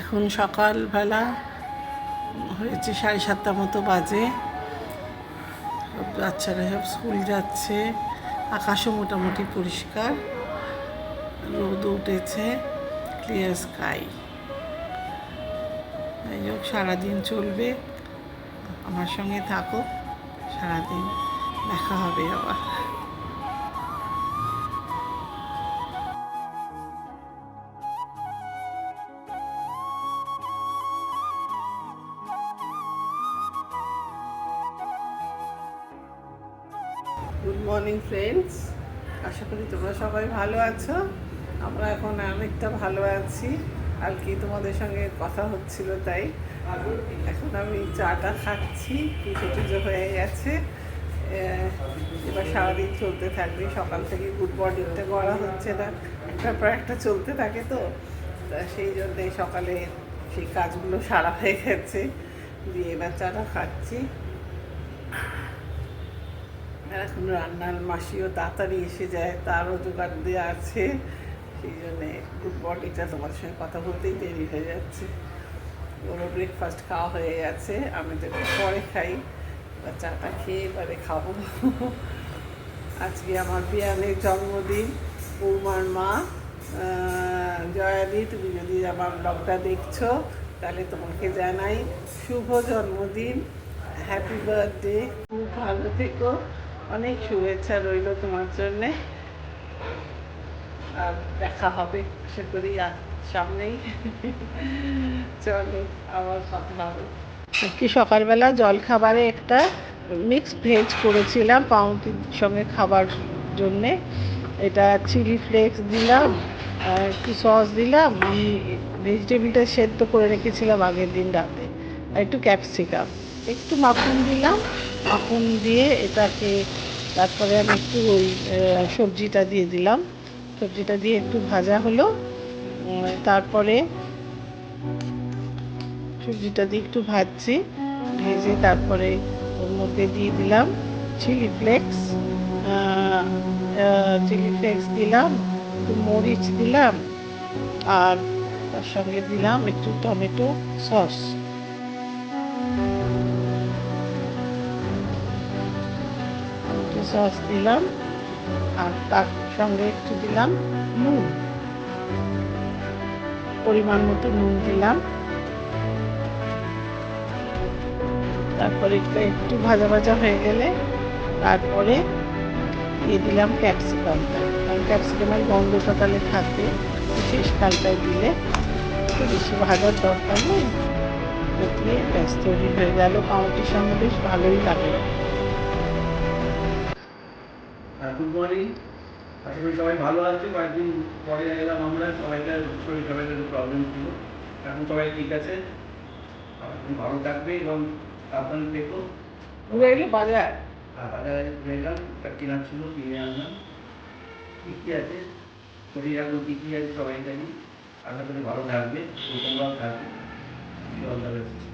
এখন সকালবেলা হয়েছে 7:30 মতো বাজে। বাচ্চারা সব স্কুল যাচ্ছে। আকাশও মোটামুটি পরিষ্কার, রোদ উঠেছে, ক্লিয়ার স্কাই। যাই হোক, সারাদিন চলবে। আমার সঙ্গে থাকো, সারাদিন দেখা হবে আবার। গুড মর্নিং ফ্রেন্ডস, আশা করি তোমরা সবাই ভালো আছো। আমরা এখন অনেকটা ভালো আছি, আর কি তোমাদের সঙ্গে কথা হচ্ছিল তাই। এখন আমি চাটা খাচ্ছি, পুজো টুজো হয়ে গেছে। এবার সারাদিন চলতে থাকবে। সকাল থেকে গুড মর্নিংটা করা হচ্ছে না, একটার পর একটা চলতে থাকে তো, তা সেই জন্যে সকালে সেই কাজগুলো সারা হয়ে গেছে। দিয়ে এবার চাটা খাচ্ছি। এখন রান্নার মাসিও তাড়াতাড়ি এসে যায়, তারও জোগাড় দেওয়া আছে। সেই জন্যে গুড মর্নিংটা তোমার সঙ্গে কথা বলতেই দেরি হয়ে যাচ্ছে। ওরও ব্রেকফাস্ট খাওয়া হয়ে গেছে, আমি তো একটু পরে খাই। এবার চাটা খেয়ে এবারে খাবো। আজকে আমার বিয়ানের জন্মদিন। বৌমার মা জয়াদি, তুমি যদি আমার ব্লগটা দেখছো তাহলে তোমাকে জানাই শুভ জন্মদিন, হ্যাপি বার্থডে। খুব ভালো থেকো, অনেক শুভেচ্ছা রইল তোমার জন্যে। আর দেখা হবে আশা করি সামনেই। চলো আবার কথা হবে। কি সকালবেলা জলখাবারে একটা মিক্স ভেজ করেছিলাম পাউরুটির সঙ্গে খাবার জন্যে। এটা চিলি ফ্লেক্স দিলাম, একটু সস দিলাম। আমি ভেজিটেবিলটা সেদ্ধ করে রেখেছিলাম আগের দিন রাতে, আর একটু ক্যাপসিকাম, একটু মাখন দিলাম। মাখন দিয়ে এটাকে তারপরে আমি একটু ওই সবজিটা দিয়ে দিলাম। সবজিটা দিয়ে একটু ভাজা হলো, তারপরে সবজিটা দিয়ে একটু ভাজছি। ভেজে তারপরে ওর মধ্যে দিয়ে দিলাম চিলি ফ্লেক্স। চিলি ফ্লেক্স দিলাম, একটু মরিচ দিলাম, আর তার সঙ্গে দিলাম একটু টমেটো সস। টমেটো সস দিলাম, আর তার সঙ্গে একটু দিলাম নুন, পরিমাণ মতো নুন দিলাম। তারপরে একটু ভাজা ভাজা হয়ে গেলে তারপরে দিয়ে দিলাম ক্যাপসিকামটা, কারণ ক্যাপসিকামের গন্ধটা তাহলে থাকবে শেষকালটায় দিলে। একটু বেশি ভাজার দরকার নেই। দিয়ে ব্যাস তৈরি হয়ে গেল। পাউরুটির সঙ্গে বেশ ভালোই লাগলো। গুড মর্নিং, আশা করি সবাই ভালো আছে। কয়েকদিন পরে এলাম আমরা, সবাইকার শরীর সবাইকার প্রবলেম ছিল, এখন সবাই ঠিক আছে। তুমি ভালো থাকবে এবং সাবধানে থেকো। ঘুরে এলে বাজার, বাজারে ঘুরে এলাম, একটা কেনার ছিল, কিনে আনলাম। ঠিকই আছে, শরীর এখন ঠিকই আছে, সবাই জানি। আশা করি ভালো থাকবে, তোমরাও থাকবে। All the best.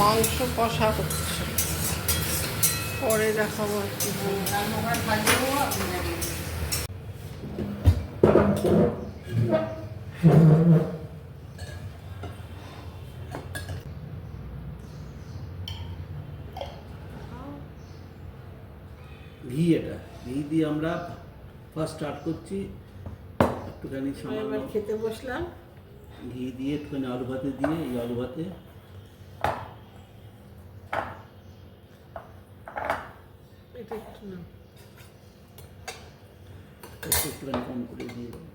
মাংস কষা হচ্ছে, পরে দেখাবো একটু। ঘি, এটা ঘি দিয়ে আমরা ফার্স্ট স্টার্ট করছি। একটুখানি সামান্য খেতে বসলাম। ঘি দিয়ে একটুখানি আলু ভাতে দিয়ে, এই আলু ভাতে এটা একটু না, একটুখানি কম করে দিয়ে দেবো।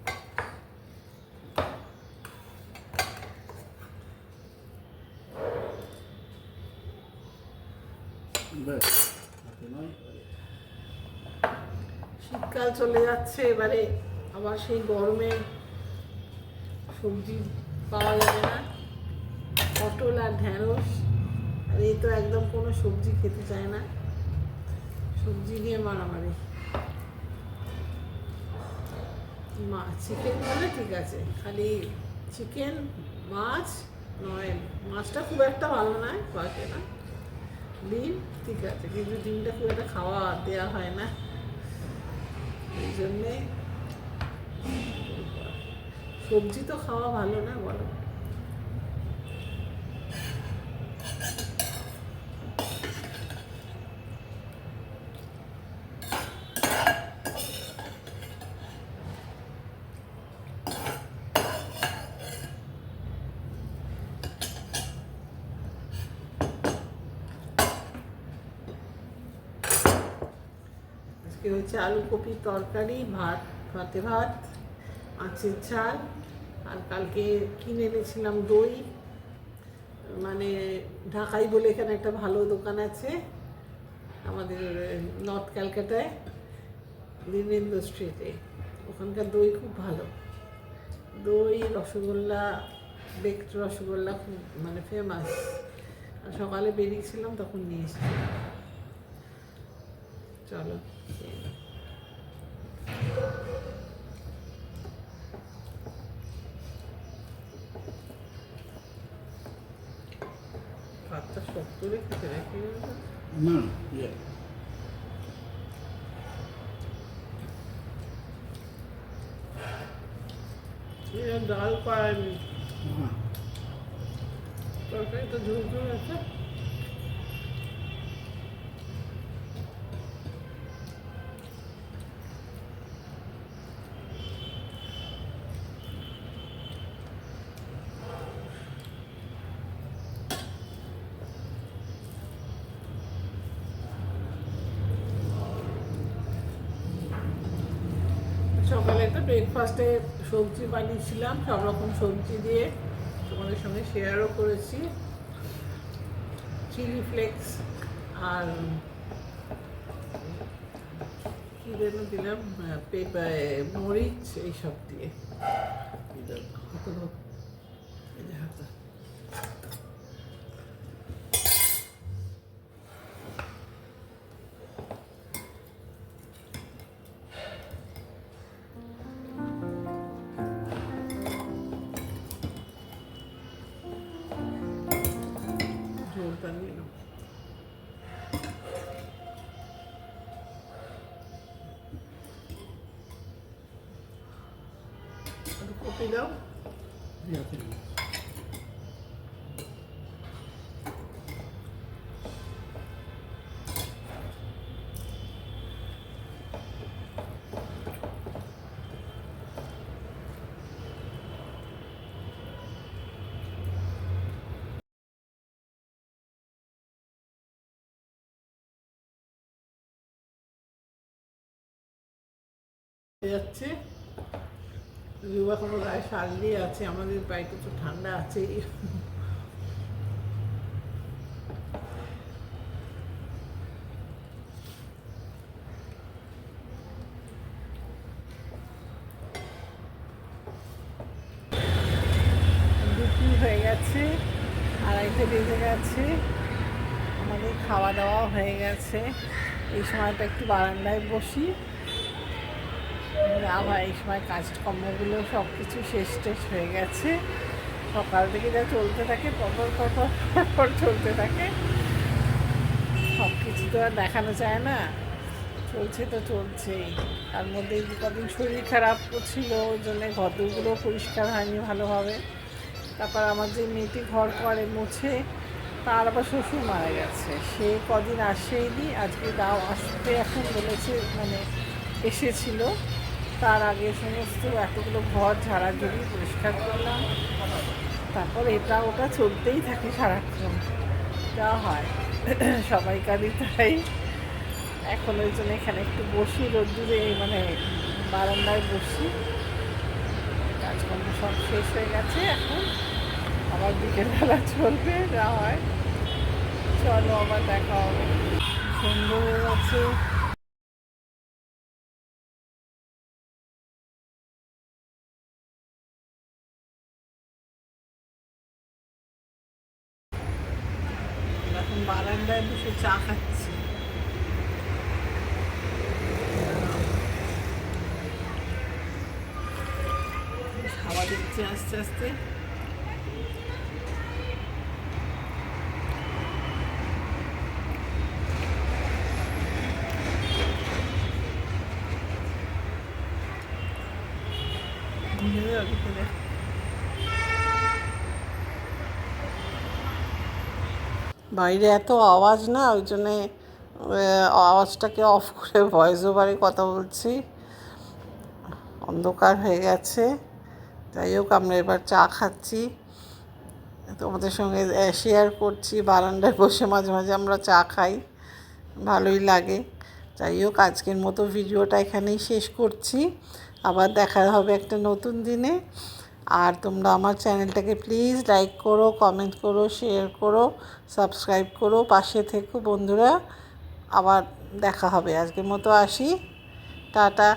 ব্যাস, হাতে নয়। শীতকাল চলে যাচ্ছে, এবারে আবার সেই গরমে সবজি পাওয়া যাবে না, পটল আর ঢ্যাঁড়স। আর এই তো একদম কোনো সবজি খেতে চায় না, সবজি নিয়ে মারামারি। চিকেন হলে ঠিক আছে, খালি চিকেন, মাছ নয়, মাছটা খুব একটা ভালো নয়, বাকে না। ডিম ঠিক আছে, কিন্তু ডিমটা খুব একটা খাওয়া দেওয়া হয় না, এই জন্যে। সবজি তো খাওয়া ভালো না, বলো। আজকে হচ্ছে আলু কপির তরকারি, ভাতে ভাত, মাছের ঝাল। আর কালকে কিনে এনেছিলাম দই, মানে ঢাকাই বলে এখানে একটা ভালো দোকান আছে আমাদের নর্থ ক্যালকাটায়, দীনেন্দ্র স্ট্রিটে। ওখানকার দই খুব ভালো, দই, রসগোল্লা, বেকড রসগোল্লা খুব মানে ফেমাস। আর সকালে বেরিয়েছিলাম তখন নিয়ে এসেছিলাম। চলো, ভাতটা শক্ত রেখেছে নাকি না, ডাল পায়নি, তরকারি তো ঝোল ঝোল আছে। সকালে একটা ব্রেকফাস্টে সবজি বানিয়েছিলাম, সব রকম সবজি দিয়ে, তোমাদের সঙ্গে শেয়ারও করেছি। চিলি ফ্লেক্স আর কী যেন দিলাম, মরিচ, এইসব দিয়ে। ঝোলটা নিয়ে নাও। কপি দাও। যাচ্ছে এখনো গায়ে শাল দিয়ে আছে, আমাদের বাড়িতে তো ঠান্ডা আছে। দুপুর হয়ে গেছে, 2:30 বেজে গেছে, আমাদের খাওয়া দাওয়া হয়ে গেছে। এই সময়টা একটু বারান্দায় বসি, আবার এই সময় কাজকর্মগুলো সব কিছু শেষ টেষ হয়ে গেছে। সকাল থেকে যা চলতে থাকে, পর চলতে থাকে, সব কিছু তো আর দেখানো যায় না, চলছে তো চলছেই। তার মধ্যে কদিন শরীর খারাপ ছিল, ওই জন্যে ঘরগুলো পরিষ্কার হয়নি ভালোভাবে। তারপর আমার যে মেয়েটি ঘর করে মোছে, তার আবার শ্বশুর মারা গেছে, সে কদিন আসেইনি, আজকে দাও আসতে এখন বলেছে, মানে এসেছিল। তার আগে সমস্ত এতগুলো ঘর ঝাড়াঝুড়ি পরিষ্কার করলাম, তারপর এটা ওটা চলতেই থাকে সারাক্ষণ, যা হয় সবাইকারই তাই। এখন ওই জন্য এখানে একটু বসি রোদ্দুরে, মানে বারান্দায় বসি। কাজকর্ম সব শেষ হয়ে গেছে, এখন আবার বিকেলবেলা চলবে, যা হয়। চলো, আবার দেখা হবে। সন্ধ্যে হয়ে গেছে। বারান্দায় বসে চা খাচ্ছি। হাওয়া দিচ্ছে আস্তে আস্তে। বাইরে এত আওয়াজ না, ওই জন্যে আওয়াজটাকে অফ করে ভয়েস ওভারে কথা বলছি। অন্ধকার হয়ে গেছে। যাই হোক, আমরা এবার চা খাচ্ছি, তোমাদের সঙ্গে শেয়ার করছি। বারান্দায় বসে মাঝে মাঝে আমরা চা খাই, ভালোই লাগে। যাই হোক, আজকের মতো ভিডিওটা এখানেই শেষ করছি। আবার দেখা হবে একটা নতুন দিনে। আর তোমরা আমার চ্যানেলটাকে প্লিজ লাইক করো, কমেন্ট করো, শেয়ার করো, সাবস্ক্রাইব করো, পাশে থেকো বন্ধুরা। আবার দেখা হবে। আজকের মতো আসি, টাটা।